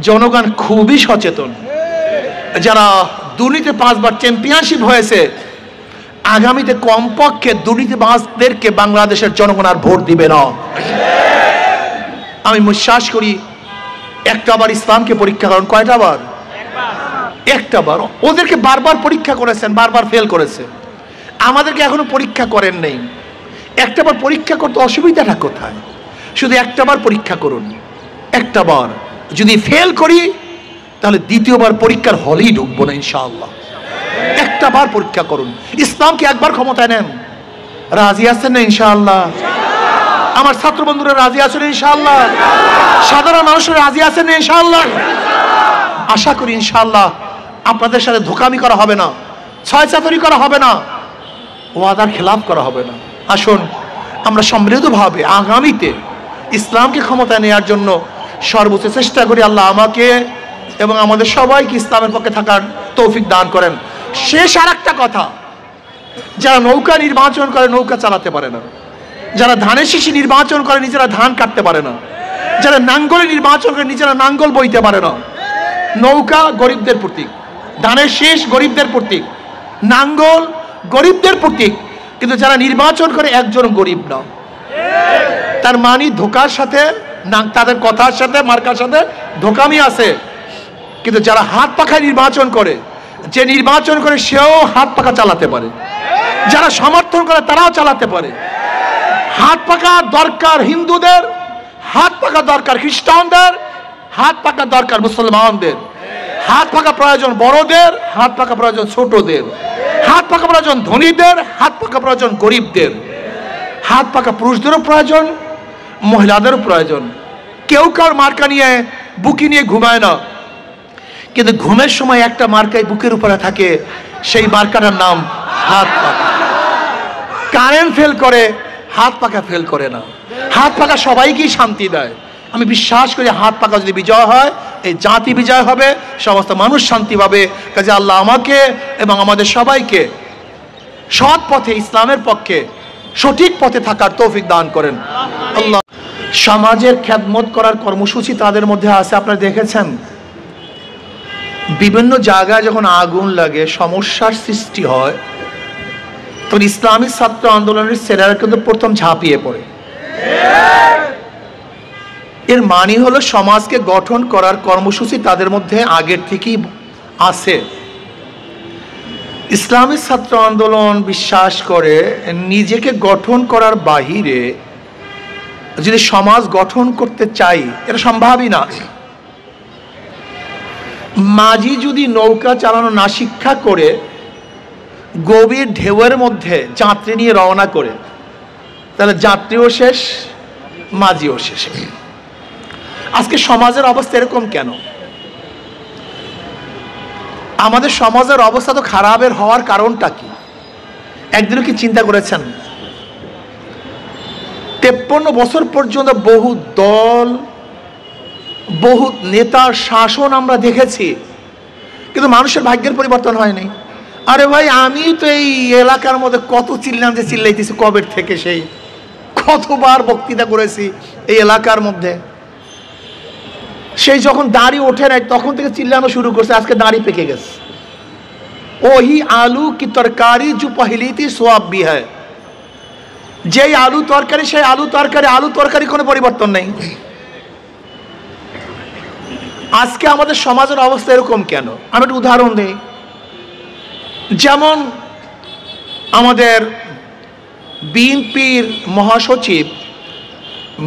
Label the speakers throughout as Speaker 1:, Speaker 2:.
Speaker 1: জনগণ খুবই সচেতন। যারা দুর্নীতি 5 বার চ্যাম্পিয়নশিপ হয়েছে, আগামীতে কমপক্ষে দুর্নীতিবাজদেরকে বাংলাদেশের জনগণ আর ভোট দিবে না। আমি বিশ্বাস করি একটা বার ইসলামকে পরীক্ষা করেন, কয়টা বার? একটা বার। ওদেরকে বারবার পরীক্ষা করেছেন, বারবার ফেল করেছে। আমাদেরকে এখনো পরীক্ষা করেন নেই। একটা বার পরীক্ষা করতে অসুবিধাটা কোথায়? শুধু একটা বার পরীক্ষা করুন। একটা বার যদি ফেল করি তাহলে দ্বিতীয়বার পরীক্ষার হলেই ঢুকবো না ইনশাআল্লাহ। একটা বার পরীক্ষা করুন। ইসলামকে একবার ক্ষমতায় নেন। রাজি আছেন না ইনশাআল্লাহ? আমার ছাত্র বন্ধুরা রাজি আছেন ইনশাআল্লাহ? সাধারণ মানুষরা রাজি আছেন ইনশাআল্লাহ? আশা করি ইনশাআল্লাহ আপনাদের সাথে ধোঁকামি করা হবে না, ছয়চাতুরি করা হবে না, ওয়াদার খেলাফ করা হবে না। আসুন আমরা সমৃদ্ধভাবে আগামীতে ইসলামকে ক্ষমতায় নেওয়ার জন্য সর্বোচ্চ চেষ্টা করি। আল্লাহ আমাকে এবং আমাদের সবাইকে ইসলামের পক্ষে থাকার তৌফিক দান করেন। শেষ আর একটা কথা, যারা নৌকা নির্বাচন করে নৌকা চালাতে পারে না, যারা ধানের শীষে নির্বাচন করে নিজেরা ধান কাটতে পারে না, যারা নাঙ্গলে নির্বাচন করে নিজেরা নাঙ্গল বইতে পারে না। নৌকা গরিবদের প্রতীক, ধানের শীষ গরিবদের প্রতীক, নাঙ্গল গরিবদের প্রতীক, কিন্তু যারা নির্বাচন করে একজন গরিব না। তার মানে ধোকার সাথে, তাদের কথার সাথে, মার্কার সাথে ধোকামি আছে। কিন্তু যারা হাত পাখায় নির্বাচন করে, যে নির্বাচন করে সেও হাত পাখা চালাতে পারে, যারা সমর্থন করে তারাও চালাতে পারে। হাত পাখা দরকার হিন্দুদের, হাত পাখা দরকার খ্রিস্টানদের, হাত পাখা দরকার মুসলমানদের, হাত পাখা প্রয়োজন বড়দের, হাত পাখা প্রয়োজন ছোটদের, হাত পাখা প্রয়োজন ধনীদের, হাত পাখা প্রয়োজন গরিবদের, হাত পাখা পুরুষদেরও প্রয়োজন, মহিলাদেরও প্রয়োজন। কেউ কার মার্কা নিয়ে বুকি নিয়ে ঘুমায় না, কিন্তু ঘুমের সময় একটা মার্কায় বুকের উপরে থাকে, সেই মার্কাটার নাম হাত পাখা। কারেন্ট ফেল করে, হাত পাখা ফেল করে না। হাত পাখা সবাইকেই শান্তি দেয়। আমি বিশ্বাস করি হাত পাখা যদি বিজয় হয়, এই জাতি বিজয় হবে, সমস্ত মানুষ শান্তি পাবে। কাজে আল্লাহ আমাকে এবং আমাদের সবাইকে সৎ পথে, ইসলামের পক্ষে, সঠিক পথে থাকার তৌফিক দান করেন আল্লাহ। সমাজের খেদমত করার কর্মসূচি তাদের মধ্যে আছে। আপনারা দেখেছেন বিভিন্ন জায়গায় যখন আগুন লাগে, সমস্যার সৃষ্টি হয়, তখন ইসলামী ছাত্র আন্দোলনের ছেলেরা কিন্তু প্রথম ঝাঁপিয়ে পড়ে। এর মানে হলো সমাজকে গঠন করার কর্মসূচি তাদের মধ্যে আগের থেকেই আছে। ইসলামী ছাত্র আন্দোলন বিশ্বাস করে নিজেকে গঠন করার বাহিরে যদি সমাজ গঠন করতে চাই, এটা সম্ভবই না। মাঝি যদি নৌকা চালানো না শিক্ষা করে গভীর ঢেউয়ের মধ্যে যাত্রী নিয়ে রওনা করে, তাহলে যাত্রীও শেষ, মাঝিও শেষ। আজকে সমাজের অবস্থা এরকম কেন? আমাদের সমাজের অবস্থা তো খারাপের হওয়ার কারণটা কি? একদিনও কি চিন্তা করেছেন? 53 বছর পর্যন্ত বহু দল, বহু নেতার শাসন আমরা দেখেছি, কিন্তু মানুষের ভাগ্যের পরিবর্তন হয়নি। আরে ভাই, আমি তো এই এলাকার মধ্যে কত চিল্লাইতেছি কবের থেকে, সেই কতবার বক্তৃতা করেছি এই এলাকার মধ্যে। সেই যখন দাড়ি ওঠে নাই তখন থেকে চিল্লানো শুরু করছে, আজকে দাড়ি পেকে গেছে। ওহি আলু কি তরকারি जो पहली थी स्वाब भी है। যেই আলু তরকারি সেই আলু তরকারি কোনো পরিবর্তন নেই। আজকে আমাদের সমাজের অবস্থা এরকম কেন? আমি একটা উদাহরণ দিই। যেমন আমাদের বিএনপির মহাসচিব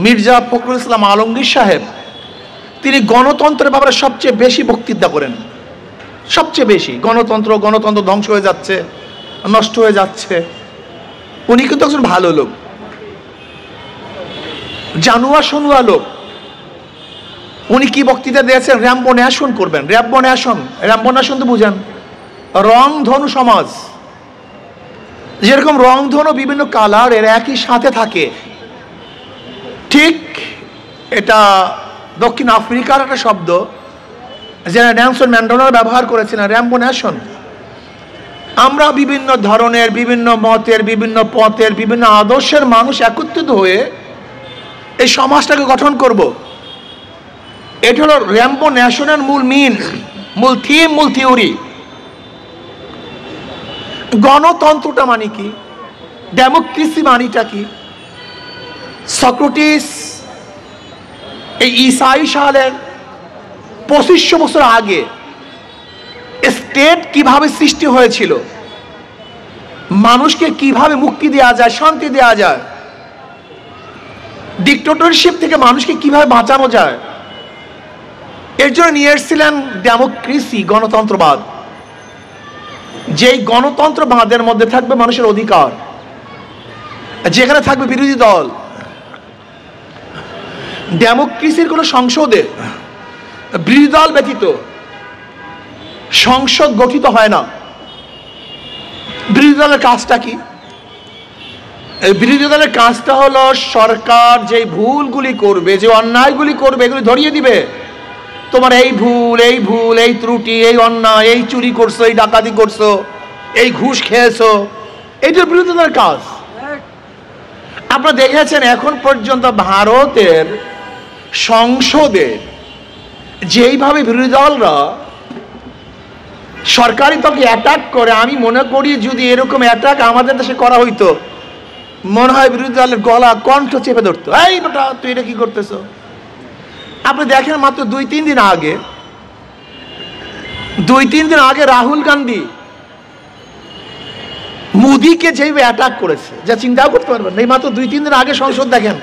Speaker 1: মির্জা ফখরুল ইসলাম আলমগীর সাহেব, তিনি গণতন্ত্রের ব্যাপারে সবচেয়ে বেশি বক্তৃতা করেন। সবচেয়ে বেশি গণতন্ত্র ধ্বংস হয়ে যাচ্ছে, নষ্ট হয়ে যাচ্ছে। উনি কিন্তু একজন ভালো লোক, জানুয়া শুনুয়া লোক। উনি কি বক্তৃতা দিয়েছেন? র্যাম্বো ন্যাশন করবেন। র্যাম্বো ন্যাশন তো বুঝেন, রংধনু সমাজ। যেরকম রংধনু বিভিন্ন কালার এর একই সাথে থাকে, ঠিক এটা দক্ষিণ আফ্রিকার একটা শব্দ, যেটা নেলসন ম্যান্ডেলা ব্যবহার করেছেন, র্যাম্বো ন্যাশন। আমরা বিভিন্ন ধরনের, বিভিন্ন মতের, বিভিন্ন পথের, বিভিন্ন আদর্শের মানুষ একত্রিত হয়ে এই সমাজটাকে গঠন করব। এটা হলো র্যাম্বো ন্যাশনের মূল থিম, মূল থিওরি। গণতন্ত্রটা মানে কি, ডেমোক্রেসি মানিটা কি? সক্রেটিস এই ঈসাই সালের 2500 বছর আগে স্টেট কিভাবে সৃষ্টি হয়েছিল, মানুষকে কিভাবে মুক্তি দেওয়া যায়, শান্তি দেওয়া যায়, ডিক্টেটরশিপ থেকে মানুষকে কিভাবে বাঁচানো যায়, এর জন্য নিয়ে এসেছিলেন ডেমোক্রেসি, গণতন্ত্রবাদ। যেই গণতন্ত্রবাদের মধ্যে থাকবে মানুষের অধিকার, যেখানে থাকবে বিরোধী দল। ডেমোক্রেসির কোনো সংসদে বিরোধী দল ব্যতীত সংসদ গঠিত হয় না। বিরোধী দলের কাজটা কি? এই বিরোধী দলের কাজটা হলো সরকার যে ভুলগুলি করবে, যে অন্যায়গুলি করবে, এগুলি ধরিয়ে দিবে। তোমার এই ভুল, এই ভুল, এই ত্রুটি, এই অন্যায়, এই চুরি করছো, এই ডাকাতি করছো, এই ঘুষ খেয়েছো, এইটা বিরোধী দলের কাজ। আপনারা দেখেছেন এখন পর্যন্ত ভারতের সংসদে যেইভাবে বিরোধী দলরা সরকারি দলকে অ্যাটাক করে, আমি মনে করি যদি এরকম অ্যাটাক আমাদের দেশে করা হইতো, মনে হয় বিরোধী দলের গলা কণ্ঠ চেপে ধরতো। এই বেটা তুই এটা কি করতেছো? আপনি দেখেন মাত্র 2-3 দিন আগে রাহুল গান্ধী মোদিকে যেভাবে অ্যাটাক করেছে, যা চিন্তাও করতে পারবেন। এই মাত্র 2-3 দিন আগে সংসদ দেখেন,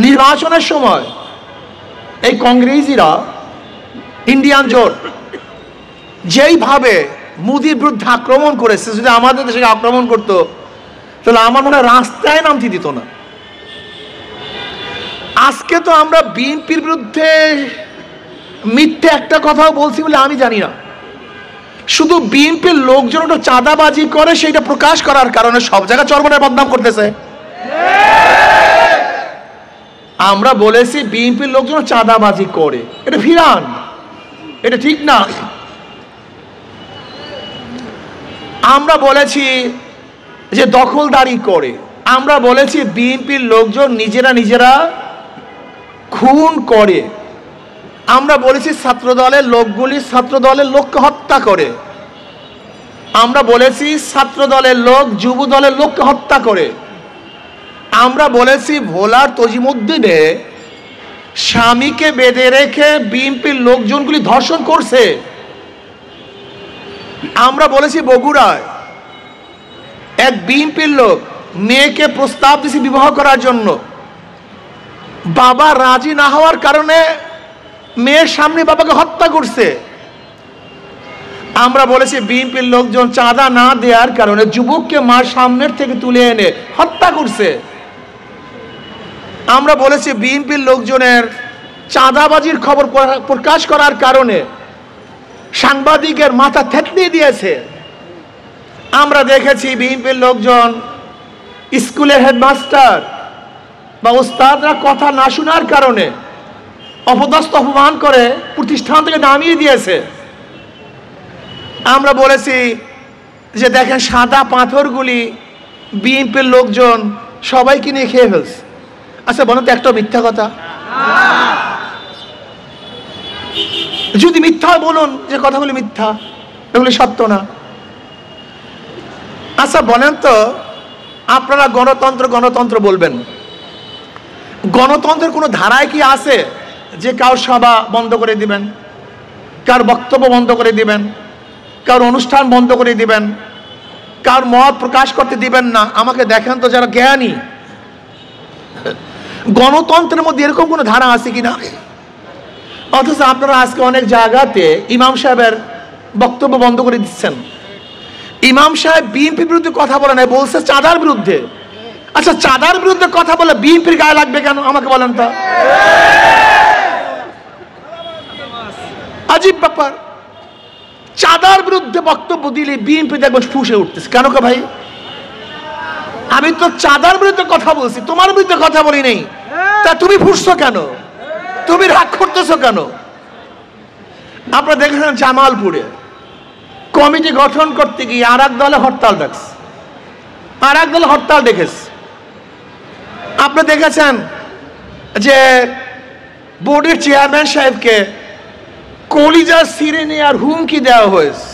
Speaker 1: নির্বাচনের সময় এই কংগ্রেসিরা, ইন্ডিয়ান জোট যেইভাবে মোদির বিরুদ্ধে আক্রমণ করেছে, যদি আমাদের দেশে আক্রমণ করতো তাহলে আমার মনে হয় রাস্তায় নামতে দিত না। আজকে তো আমরা বিএনপির বিরুদ্ধে মিথ্যে একটা কথাও বলছি বলে আমি জানি না, শুধু বিএনপির লোকজন ওটা চাঁদাবাজি করে সেটা প্রকাশ করার কারণে সব জায়গায় চরমনের বদনাম করতেছে। আমরা বলেছি বিএনপির লোকজন চাঁদাবাজি করে, এটা ফিরান, এটা ঠিক না। আমরা বলেছি যে দখলদারি করে, আমরা বলেছি বিএনপির লোকজন নিজেরা খুন করে, আমরা বলেছি ছাত্র দলের লোকগুলি ছাত্র দলের লোককে হত্যা করে, আমরা বলেছি ছাত্র দলের লোক যুব দলের লোককে হত্যা করে, আমরা বলেছি ভোলার তজিমুদ্দিনে স্বামীকে বেঁধে রেখে বিএনপির লোকজনগুলি ধর্ষণ করছে, আমরা বলেছি বগুড়ায় এক বিএনপির লোক মেয়েকে প্রস্তাব দিয়েছে বিবাহ করার জন্য, বাবা রাজি না হওয়ার কারণে মেয়ের সামনে বাবাকে হত্যা করছে। আমরা বলেছি বিএনপির লোকজন চাঁদা না দেওয়ার কারণে যুবককে মার সামনের থেকে তুলে এনে হত্যা করছে। আমরা বলেছি বিএনপির লোকজনের চাঁদাবাজির খবর প্রকাশ করার কারণে সাংবাদিকের মাথা থেতলে দিয়েছে। আমরা দেখেছি বিএনপির লোকজন স্কুলের হেডমাস্টার বা ওস্তাদরা কথা না শোনার কারণে অপদস্থ অপমান করে প্রতিষ্ঠান থেকে নামিয়ে দিয়েছে। আমরা বলেছি যে দেখেন সাদা পাথরগুলি বিএনপির লোকজন সবাইকে নিয়ে খেয়ে ফেলছে। আচ্ছা বলেন তো একটা মিথ্যা কথা? যদি মিথ্যা বলুন যে কথাগুলি মিথ্যা, এগুলি সত্য না। আচ্ছা বলেন তো আপনারা গণতন্ত্র বলবেন, গণতন্ত্রের কোনো ধারায় কি আছে যে কারোর সভা বন্ধ করে দিবেন, কার বক্তব্য বন্ধ করে দিবেন, কার অনুষ্ঠান বন্ধ করে দিবেন, কার মত প্রকাশ করতে দিবেন না? আমাকে দেখেন তো যারা জ্ঞানী, গণতন্ত্রের মধ্যে এরকম কোনো ধারা আছে কিনা? অথচ আপনারা আজকে অনেক জায়গাতে ইমাম সাহেবের বক্তব্য বন্ধ করে দিচ্ছেন। ইমাম সাহেব বিএনপির বিরুদ্ধে কথা বলে নাই, বলছে চাঁদার বিরুদ্ধে। আচ্ছা চাঁদার বিরুদ্ধে কথা বলে বিএনপির গায়ে লাগবে কেন আমাকে বলেন তো? আজীব ব্যাপার। চাঁদার বিরুদ্ধে বক্তব্য দিলে বিএনপি দেখবেন ফুঁসে উঠতেছে। কেন কে ভাই? আমি তো চাঁদার বিরুদ্ধে কথা বলছি, তোমার বিরুদ্ধে কথা বলি নেই, তা তুমি ফুঁসছো কেন? তুমি রাগ করতেছো কেন? আপনারা দেখেছেন জামালপুরে কমিটি গঠন করতে গিয়ে আর এক দলে হরতাল ডাকছে, আর এক দলে হরতাল ডেকেছে। আপনি দেখেছেন যে বোর্ডের চেয়ারম্যান সাহেবকে কলিজা ছিঁড়ে নেওয়ার হুমকি দেওয়া হয়েছে।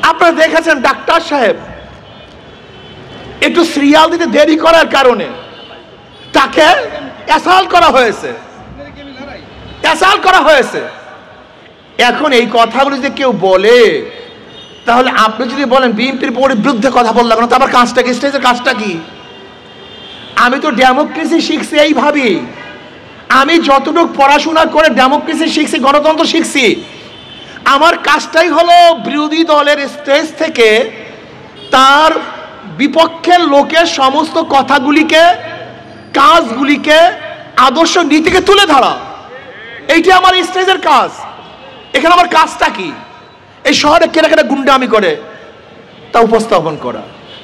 Speaker 1: আপনারা দেখেছেন ডাক্তার সাহেব একটু সিরিয়াল দিতে দেরি করার কারণে তাকে অ্যাসাল্ট করা হয়েছে। এখন এই কথাগুলো যদি কেউ বলে, তাহলে আপনি যদি বলেন বিএনপির বিরুদ্ধে কথা বললাম না, তারপর কাজটা কি, স্টেজের কাজটা কি? আমি তো ডেমোক্রেসি শিখছি এইভাবে। আমি যতটুকু পড়াশোনা করে ডেমোক্রেসি শিখছি, গণতন্ত্র শিখছি, আমার কাজটাই হলো বিরোধী দলের স্টেজ থেকে তার বিপক্ষের লোকের সমস্ত কথাগুলিকে, কাজগুলিকে, আদর্শ নীতিকে তুলে ধরা। এইটা আমার স্টেজের কাজ। এখানে আমার কাজটা কি? এই শহরে কেটে কেটে গুন্ডামি করে তা উপস্থাপন করা,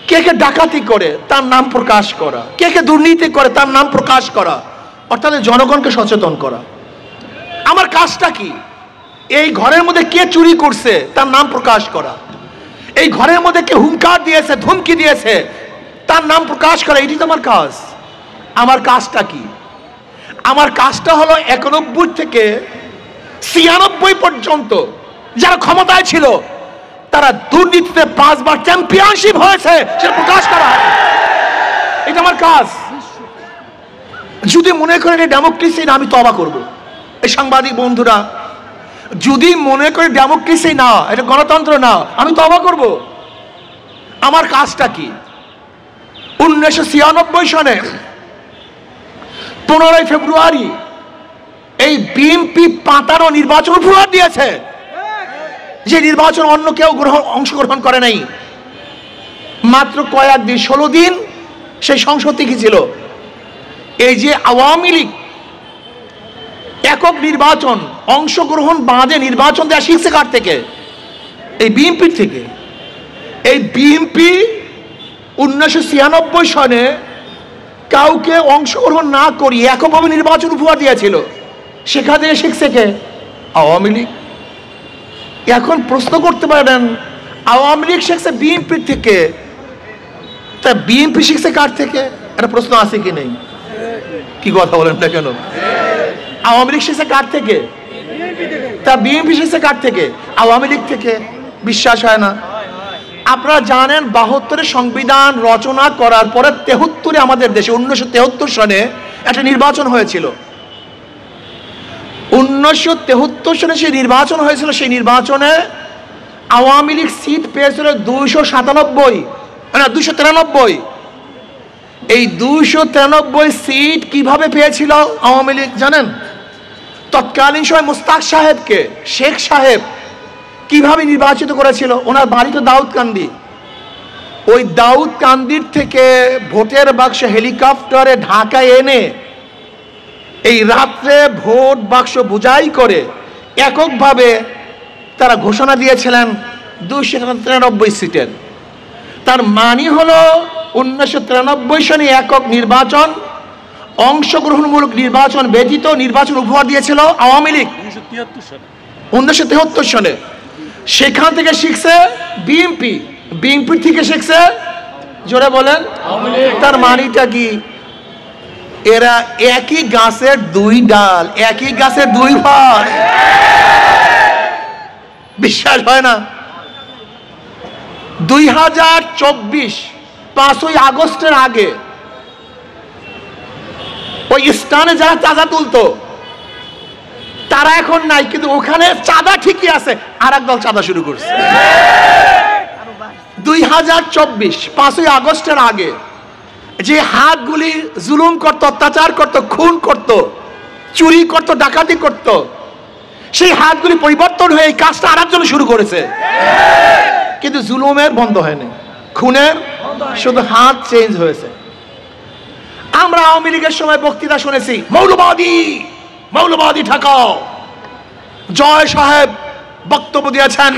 Speaker 1: কে কে ডাকাতি করে তার নাম প্রকাশ করা, কে কে দুর্নীতি করে তার নাম প্রকাশ করা, অর্থাৎ জনগণকে সচেতন করা। আমার কাজটা কি? এই ঘরের মধ্যে কে চুরি করছে তার নাম প্রকাশ করা, এই ঘরের মধ্যে কে হুঙ্কার দিয়েছে, ধমকি দিয়েছে তার নাম প্রকাশ করা। এটি তো আমার কাজ। আমার কাজটা কি? আমার কাজটা হলো 91 থেকে 96 পর্যন্ত যারা ক্ষমতায় ছিল তারা দুর্নীতিতে 5 বার চ্যাম্পিয়নশিপ হয়েছে সেটা প্রকাশ করা। এটা আমার কাজ। যদি মনে করেন এটা ডেমোক্রেসি না, আমি তওবা করব। এই সাংবাদিক বন্ধুরা, যদি মনে করে ডেমোক্রেসি না, এটা গণতন্ত্র না, আমি তওবা করব। আমার কাজটা কি? 1996 সনে 15 ফেব্রুয়ারি এই বিএনপি পাতানো নির্বাচন উপহার দিয়েছে, যে নির্বাচন অন্য কেউ অংশগ্রহণ করে নাই। মাত্র কয়েকদিন, 16 দিন সেই সংসদ থেকে ছিল। এই যে আওয়ামী লীগ একক নির্বাচন, অংশগ্রহণ বাদে নির্বাচন দেওয়া শিখছে কার থেকে? এই বিএনপির থেকে। এই বিএনপি 1996 সনে কাউকে অংশগ্রহণ না করিয়ে এককভাবে নির্বাচন উপহার দিয়েছিল। সেখান থেকে শিখছে কে? আওয়ামী লীগ। এখন প্রশ্ন করতে পারেন, আওয়ামী লীগ শিখছে বিএনপির থেকে, তা বিএনপি শিখছে কার থেকে? একটা প্রশ্ন আছে কি নেই? কি কথা বলেন না কেন? আওয়ামী লীগ শিখছে কার থেকে? তা বিএনপি শিখছে কার থেকে? আওয়ামী লীগ থেকে। বিশ্বাস হয় না? আপনারা জানেন 72 সংবিধান রচনা করার পরে 73 আমাদের দেশে 1973 সনে একটা নির্বাচন হয়েছিল। 1973 সনে সেই নির্বাচন হয়েছিল। সেই নির্বাচনে আওয়ামী লীগ সিট পেয়েছিল 293। এই 293 সিট কিভাবে পেয়েছিল আওয়ামী লীগ জানেন? তৎকালীন সময় মুস্তাক সাহেবকে শেখ সাহেব কিভাবে নির্বাচিত করেছিল? ওনার বাড়ি তো দাউদকান্দি। ওই দাউদকান্দির থেকে ভোটের বাক্স হেলিকপ্টারে ঢাকায় এনে এই রাত্রে ভোট বাক্স বোঝাই করে এককভাবে তারা ঘোষণা দিয়েছিলেন 293 সিটের। তার মানে হলো 1993 সনে একক নির্বাচন, অংশগ্রহণমূলক নির্বাচন ব্যতীত নির্বাচন উপহার দিয়েছিল আওয়ামী লীগ 1973 সনে। সেখান থেকে শিখছে বিএনপি, বিএনপি থেকে শিখছে, জোরে বলেন, তার মানিটা কি? এরা একই গাছের দুই ডাল, একই গাছের দুই ফল। বিশ্বাস হয় না? 2024 5ই আগস্টের আগে ওই স্থানে যারা চাঁদা তুলতো তারা এখন নাই, কিন্তু ওখানে চাঁদা ঠিকই আছে, আর এক দল চাঁদা শুরু করছে। 2024 5ই আগস্টের আগে যে হাতগুলি জুলুম করত, অত্যাচার করত, খুন করত, চুরি করত, ডাকাতি করত, সেই হাতগুলি পরিবর্তন হয়ে এই কাজটা আর একজন শুরু করেছে। কিন্তু জুলুমের বন্ধ হয়নি, খুনের শুধু হাত চেঞ্জ হয়েছে। আমরা আওয়ামী লীগের সময় বক্তৃতা শুনেছি, মৌলবাদী মৌলবাদী ঠেকাও। জয় সাহেব বক্তব্য দিয়েছেন,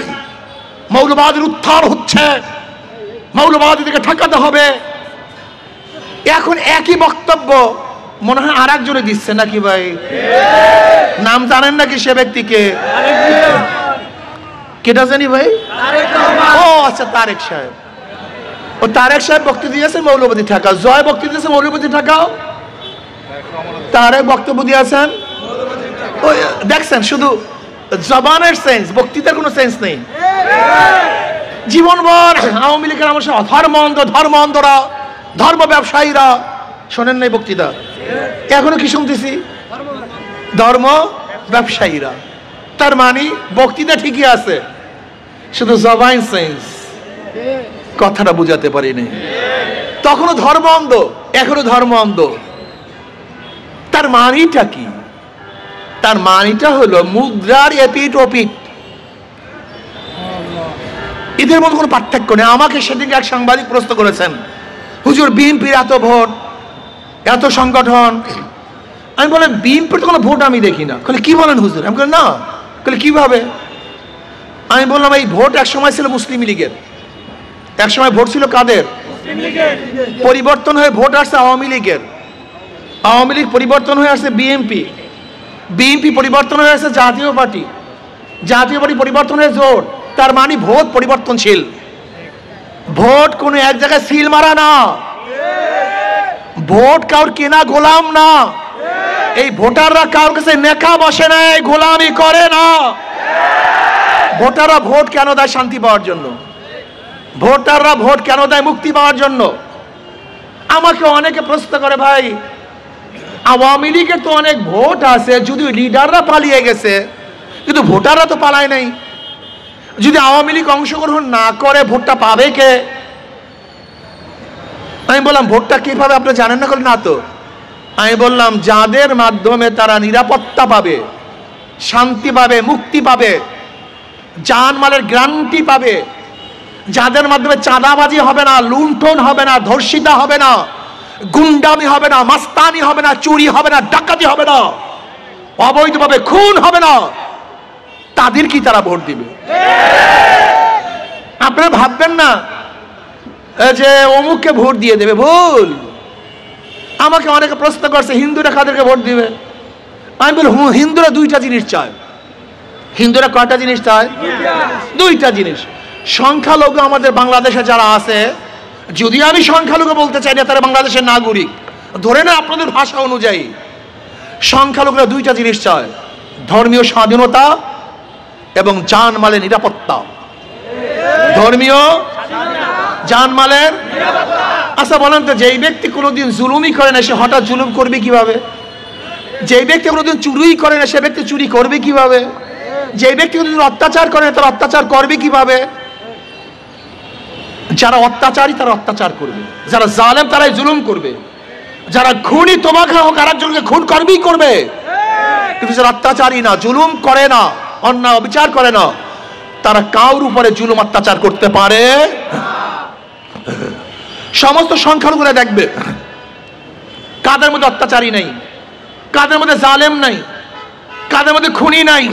Speaker 1: মৌলবাদীর উত্থান হচ্ছে, মৌলবাদী থেকে ঠেকাতে হবে। এখন একই বক্তব্য মনে হয় আর একজনে দিচ্ছে নাকি ভাই? নাম জানেন নাকি সে ব্যক্তিকে? কেটা জানি ভাই? ও আচ্ছা, তারেক সাহেব। ও তারেক সাহেব বক্তৃতা দিয়েছে মৌলবাদী ঠেকাও, জয় বক্তৃতা দিয়েছে মৌলবাদী ঠেকাও। তার বক্তব্য দিয়েছেন, দেখছেন শুধু জবানের সেন্স, বক্তৃতার কোনো সেন্স নেই। জীবনভর আওয়ামী লীগের আমার ধর্মরা, ধর্ম ব্যবসায়ীরা, শোনেন নাই বক্তৃতা? এখনো কি শুনতেছি? ধর্ম ব্যবসায়ীরা। তার মানে বক্তৃতা ঠিকই আছে, শুধু জবান সেন্স, কথাটা বুঝাতে পারিনি। তখনও ধর্ম অন্ধ, এখনো ধর্ম অন্ধ। তার মানিটা কি? তার মানিটা হলো মুদ্রার এপিট ওপিট, এদের মধ্যে কোনো পার্থক্য নেই। আমাকে সেদিকে এক সাংবাদিক প্রশ্ন করেছেন, হুজুর বিএনপির এত ভোট, এত সংগঠন, আমি বললাম বিএনপির তো কোনো ভোট আমি দেখি না। কি বলেন হুজুর? আমি বললাম না। কিভাবে? আমি বললাম এই ভোট এক সময় ছিল মুসলিম লীগের, এক সময় ভোট ছিল কাদের? পরিবর্তন হয়ে ভোট আসছে আওয়ামী লীগের, আওয়ামী লীগ পরিবর্তন হয়ে আসছে বিএনপি, বিএনপি পরিবর্তন হয়ে আসছে জাতীয় পার্টি, জাতীয় পার্টি পরিবর্তন হয়ে জোট। তার মানে ভোট পরিবর্তনশীল। ভোট কোনো এক জায়গায় সিল মারা না, ভোট কাউর কেনা গোলাম না। এই ভোটাররা কারোর কাছে নেকা বসে না, গোলামি করে না। ভোটাররা ভোট কেন দেয়? শান্তি পাওয়ার জন্য। ভোটাররা ভোট কেন দেয়? মুক্তি পাওয়ার জন্য। আমাকে অনেকে প্রশ্ন করে, ভাই আওয়ামী লীগের তো অনেক ভোট আছে, যদিও লিডাররা পালিয়ে গেছে, কিন্তু ভোটাররা তো পালায় নাই। যদি আওয়ামী লীগ অংশগ্রহণ না করে ভোটটা পাবে কে? আমি বললাম ভোটটা কিভাবে আপনি জানেন না? না তো। আমি বললাম যাদের মাধ্যমে তারা নিরাপত্তা পাবে, শান্তি পাবে, মুক্তি পাবে, জানমালের গ্যারান্টি পাবে, যাদের মাধ্যমে চাঁদাবাজি হবে না, লুণ্ঠন হবে না, ধর্ষিতা হবে না, গুন্ডামি হবে না, মাস্তানি হবে না, চুরি হবে না, ডাকাতি হবে না, অবৈধভাবে খুন হবে না, তাদের কি তারা ভোট দিবে? আপনারা ভাববেন না যে অমুককে ভোট দিয়ে দেবে, ভুল। আমাকে অনেকে প্রশ্ন করছে হিন্দুরা কাদেরকে ভোট দিবে? আমি বলি হিন্দুরা দুইটা জিনিস চায়। হিন্দুরা কয়টা জিনিস চায়? দুইটা জিনিস। সংখ্যালঘু আমাদের বাংলাদেশে যারা আছে, যদি আমি সংখ্যালঘু বলতে চাই না, তারা বাংলাদেশের নাগরিক ধরে না আপনাদের ভাষা অনুযায়ী। সংখ্যালঘুরা দুইটা জিনিস চায়, ধর্মীয় স্বাধীনতা এবং জানমালের নিরাপত্তা। ধর্মীয় জানমালের। আচ্ছা বলেন তো, যেই ব্যক্তি কোনোদিন জুলুমই করে না সে হঠাৎ জুলুম করবে কিভাবে? যেই ব্যক্তি কোনোদিন চুরি করে না সে ব্যক্তি চুরি করবে কিভাবে? যেই ব্যক্তি কোনোদিন অত্যাচার করে না তারা অত্যাচার করবে কিভাবে? যারা অত্যাচারী তারা অত্যাচার করবে, যারা জালেম তারাই জুলুম করবে, যারা খুনি তোমাকে হোক আরেকজনকে খুন করবেই করবে। কিন্তু যারা অত্যাচারী না, জুলুম করে না, অন্যায় অবিচার করে না, তারা কাউর উপরে জুলুম অত্যাচার করতে পারে। সমস্ত সংখ্যালঘুরা দেখবে কাদের মধ্যে অত্যাচারী নাই, কাদের মধ্যে জালেম নাই, কাদের মধ্যে খুনি নাই,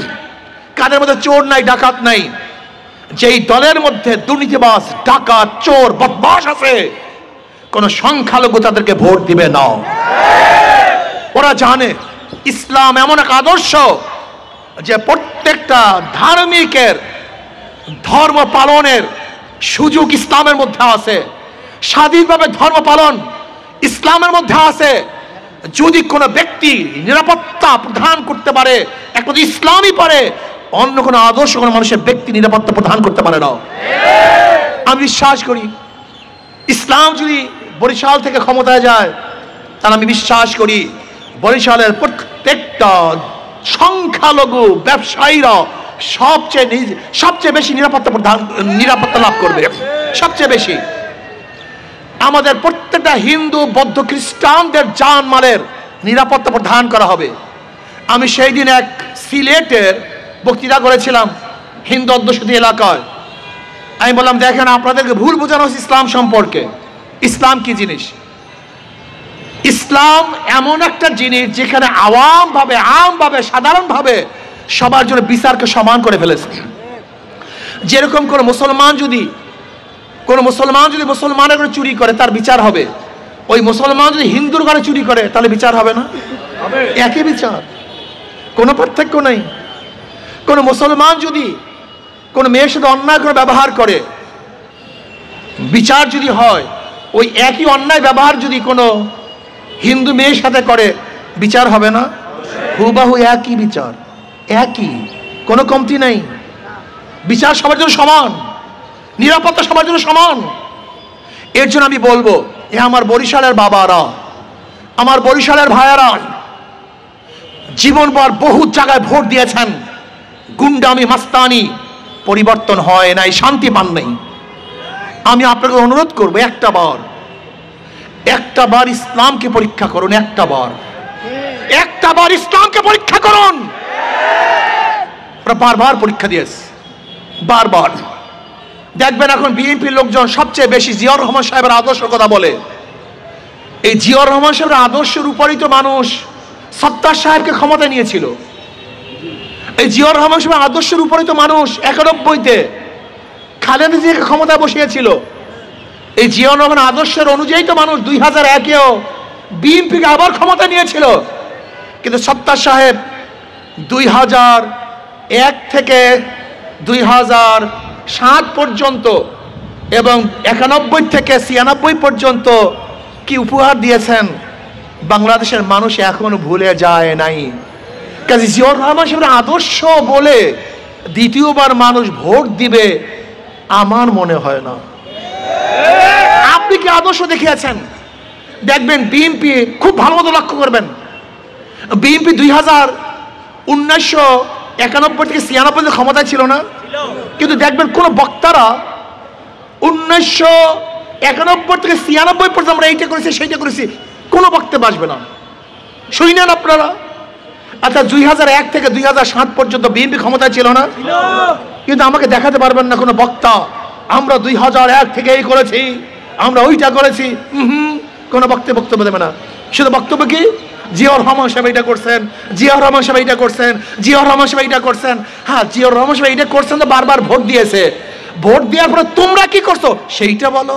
Speaker 1: কাদের মধ্যে চোর নাই, ডাকাত নাই। যেই দলের মধ্যে দুর্নীতিবাজ, ডাকাত, চোর, বদমাশ আছে, কোন সংখ্যালঘু তাদেরকে ভোট দিবে না। ওরা জানে ইসলাম এমন এক আদর্শ যে প্রত্যেকটা ধার্মিকের ধর্ম পালনের সুযোগ ইসলামের মধ্যে আছে, স্বাধীনভাবে ধর্ম পালন ইসলামের মধ্যে আছে। যদি কোনো ব্যক্তি নিরাপত্তা প্রদান করতে পারে, একমাত্র ইসলামই পারে, অন্য কোনো আদর্শ কোনো মানুষের ব্যক্তি নিরাপত্তা প্রদান করতে পারে না। আমি বিশ্বাস করি ইসলাম যদি বরিশাল থেকে ক্ষমতায় যায়, তাহলে আমি বিশ্বাস করি বরিশালের প্রত্যেকটা সংখ্যালঘু ব্যবসায়ীরা সবচেয়ে বেশি নিরাপত্তা লাভ করবে, সবচেয়ে বেশি। আমাদের প্রত্যেকটা হিন্দু, বৌদ্ধ, খ্রিস্টানদের জানমালের নিরাপত্তা প্রদান করা হবে। আমি সেই দিন এক সিলেটের বক্তৃতা করেছিলাম হিন্দু অধ্যুষিত এলাকায়। আমি বললাম দেখেন আপনাদেরকে ভুল বোঝানো হচ্ছে ইসলাম সম্পর্কে। ইসলাম কি জিনিস? ইসলাম এমন একটা জিনিস যেখানে আমভাবে সাধারণভাবে সবার জন্য বিচারকে সমান করে ফেলেছে। যেরকম কোনো মুসলমান যদি মুসলমানের ঘরে চুরি করে তার বিচার হবে, ওই মুসলমান যদি হিন্দুর ঘরে চুরি করে তাহলে বিচার হবে না? একই বিচার, কোনো পার্থক্য নেই। কোন মুসলমান যদি কোন মেয়ের সাথে অন্যায় করে ব্যবহার করে, বিচার যদি হয় ওই একই অন্যায় ব্যবহার যদি কোনো হিন্দু মেয়ের সাথে করে, বিচার হবে না? হুবাহু একই বিচার, একই, কোনো কমতি নেই। বিচার সবার জন্য সমান, নিরাপত্তা সবার জন্য সমান। এর জন্য আমি বলবো, এ আমার বরিশালের বাবারা, আমার বরিশালের ভাইয়ারা, জীবনভর বহু জায়গায় ভোট দিয়েছেন, গুন্ডামি মাস্তানি, পরিবর্তন হয় নাই, শান্তি পান নাই। আমি আপনাকে অনুরোধ করবো, একটা বার ইসলামকে পরীক্ষা করুন, একটা বার ইসলামকে পরীক্ষা করুন। বারবার পরীক্ষা দিয়েছে, বারবার। দেখবেন এখন বিএনপির লোকজন সবচেয়ে বেশি জিয়াউর রহমান সাহেবের আদর্শ কথা বলে। এই জিয়াউর রহমান সাহেবের আদর্শের উপরই তো মানুষ সত্তার সাহেবকে ক্ষমতা নিয়েছিল। এই জিয়াউর রহমান সাহেবের আদর্শের উপরই তো মানুষ 91-তে খালেদা জিয়াকে ক্ষমতায় বসিয়েছিল। এই জিয়াউর রহমান আদর্শের অনুযায়ী তো মানুষ 2001-এও বিএনপিকে আবার ক্ষমতা নিয়েছিল। কিন্তু সত্তার সাহেব 2001 থেকে 2007 পর্যন্ত এবং 91 থেকে 96 পর্যন্ত কি উপহার দিয়েছেন বাংলাদেশের মানুষ এখনো ভুলে যায় নাই। কাজে জিয়াউর রহমান সাহেবের আদর্শ বলে দ্বিতীয়বার মানুষ ভোট দিবে আমার মনে হয় না। আপনি কি আদর্শ দেখিয়েছেন? দেখবেন বিএনপি, খুব ভালো মতো লক্ষ্য করবেন, বিএনপি 1991 থেকে 96 ক্ষমতায় ছিল না, কিন্তু দেখবেন কোন বক্তারা 1991 থেকে 96 পর্যন্ত আমরা এইটা করেছি সেইটা করেছি, কোনো বক্তব্য আসবে না, শুনেন আপনারা। আচ্ছা 2001 থেকে 2007 পর্যন্ত বিএনপি ক্ষমতায় ছিল না, কিন্তু আমাকে দেখাতে পারবেন না কোনো বক্তা আমরা 2001 থেকে এই করেছি, আমরা ওইটা করেছি, কোনো বক্তব্য দেবে না। শুধু বক্তব্য কি, জিয়াউর রহমান সাহেব এটা করছেন, জিয়াউর রহমান সাহেব এটা করছেন, জিয়াউর রহমান সাহেব এটা করছেন। হ্যাঁ, জিয়াউর রহমান সাহেব এটা করছেন তো বারবার ভোট দিয়েছে, ভোট দেওয়ার পরে তোমরা কি করছো সেইটা বলো।